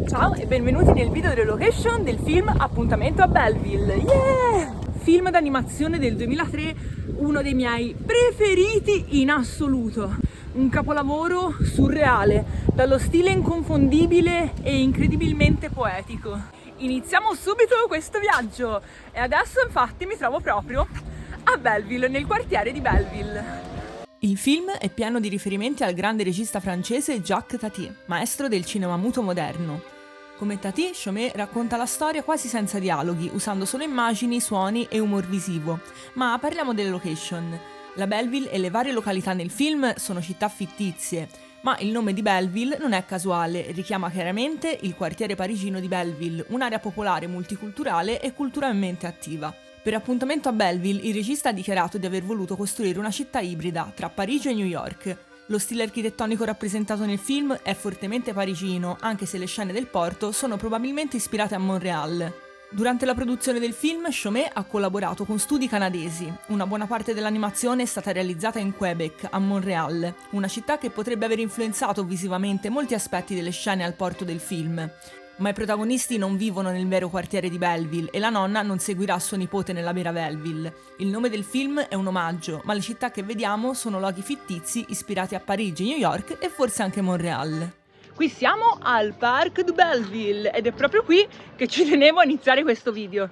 Ciao e benvenuti nel video delle location del film Appuntamento a Belleville. Yeah! Film d'animazione del 2003, uno dei miei preferiti in assoluto. Un capolavoro surreale, dallo stile inconfondibile e incredibilmente poetico. Iniziamo subito questo viaggio e adesso infatti mi trovo proprio a Belleville, nel quartiere di Belleville. Il film è pieno di riferimenti al grande regista francese Jacques Tati, maestro del cinema muto moderno. Come Tati, Chaumet racconta la storia quasi senza dialoghi, usando solo immagini, suoni e humor visivo. Ma parliamo delle location. La Belleville e le varie località nel film sono città fittizie, ma il nome di Belleville non è casuale, richiama chiaramente il quartiere parigino di Belleville, un'area popolare, multiculturale e culturalmente attiva. Per Appuntamento a Belleville, il regista ha dichiarato di aver voluto costruire una città ibrida tra Parigi e New York. Lo stile architettonico rappresentato nel film è fortemente parigino, anche se le scene del porto sono probabilmente ispirate a Montréal. Durante la produzione del film, Chaumet ha collaborato con studi canadesi. Una buona parte dell'animazione è stata realizzata in Quebec, a Montréal, una città che potrebbe aver influenzato visivamente molti aspetti delle scene al porto del film. Ma i protagonisti non vivono nel vero quartiere di Belleville e la nonna non seguirà suo nipote nella vera Belleville. Il nome del film è un omaggio, ma le città che vediamo sono luoghi fittizi ispirati a Parigi, New York e forse anche Montréal. Qui siamo al Parc de Belleville ed è proprio qui che ci tenevo a iniziare questo video.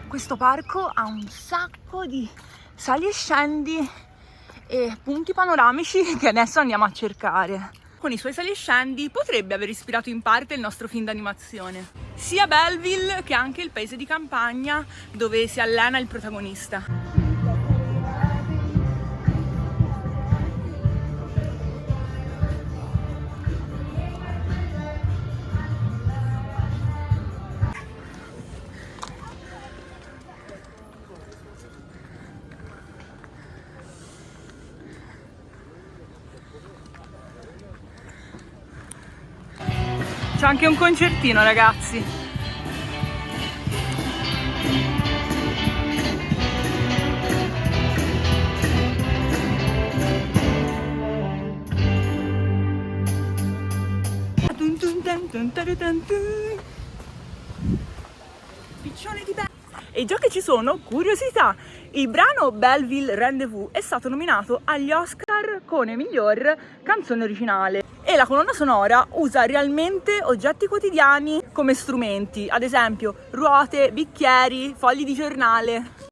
Questo parco ha un sacco di sali e scendi e punti panoramici che adesso andiamo a cercare. Con i suoi sali e scendi potrebbe aver ispirato in parte il nostro film d'animazione, sia Belleville che anche il paese di campagna dove si allena il protagonista. C'è anche un concertino, ragazzi. Piccione di Belleville. E già che ci sono, curiosità, il brano Belleville Rendezvous è stato nominato agli Oscar come miglior canzone originale. E la colonna sonora usa realmente oggetti quotidiani come strumenti, ad esempio ruote, bicchieri, fogli di giornale.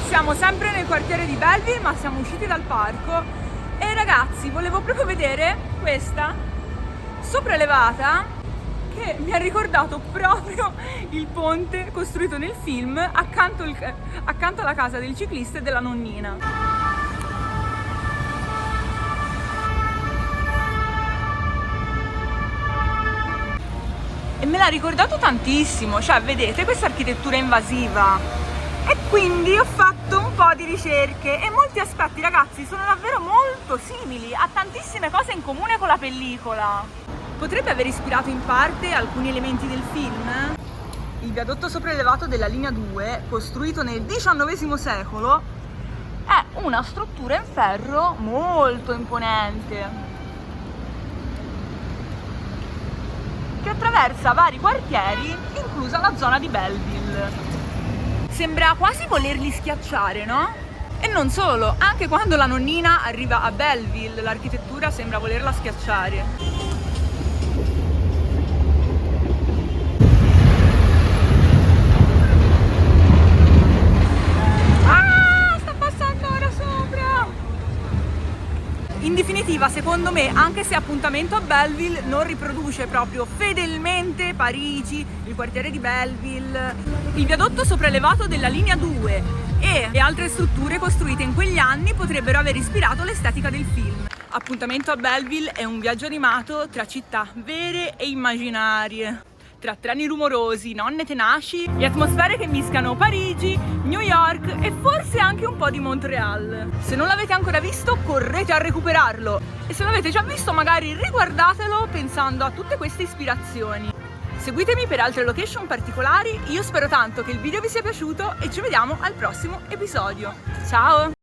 Siamo sempre nel quartiere di Belleville, ma siamo usciti dal parco e ragazzi, volevo proprio vedere questa sopraelevata che mi ha ricordato proprio il ponte costruito nel film accanto alla casa del ciclista e della nonnina. E me l'ha ricordato tantissimo, cioè vedete questa architettura invasiva. E quindi ho fatto un po' di ricerche e molti aspetti, ragazzi, sono davvero molto simili, ha tantissime cose in comune con la pellicola. Potrebbe aver ispirato in parte alcuni elementi del film. Il viadotto sopraelevato della linea 2, costruito nel XIX secolo, è una struttura in ferro molto imponente, che attraversa vari quartieri, inclusa la zona di Belleville. Sembra quasi volerli schiacciare, no? E non solo, anche quando la nonnina arriva a Belleville, l'architettura sembra volerla schiacciare. positiva secondo me, anche se Appuntamento a Belleville non riproduce proprio fedelmente Parigi, il quartiere di Belleville, il viadotto sopraelevato della linea 2 e altre strutture costruite in quegli anni potrebbero aver ispirato l'estetica del film. Appuntamento a Belleville è un viaggio animato tra città vere e immaginarie, tra treni rumorosi, nonne tenaci e atmosfere che mischiano Parigi, New York e forse anche un po' di Montreal. Se non l'avete ancora visto, correte a recuperarlo, e se l'avete già visto magari riguardatelo pensando a tutte queste ispirazioni. Seguitemi per altre location particolari, io spero tanto che il video vi sia piaciuto e ci vediamo al prossimo episodio. Ciao!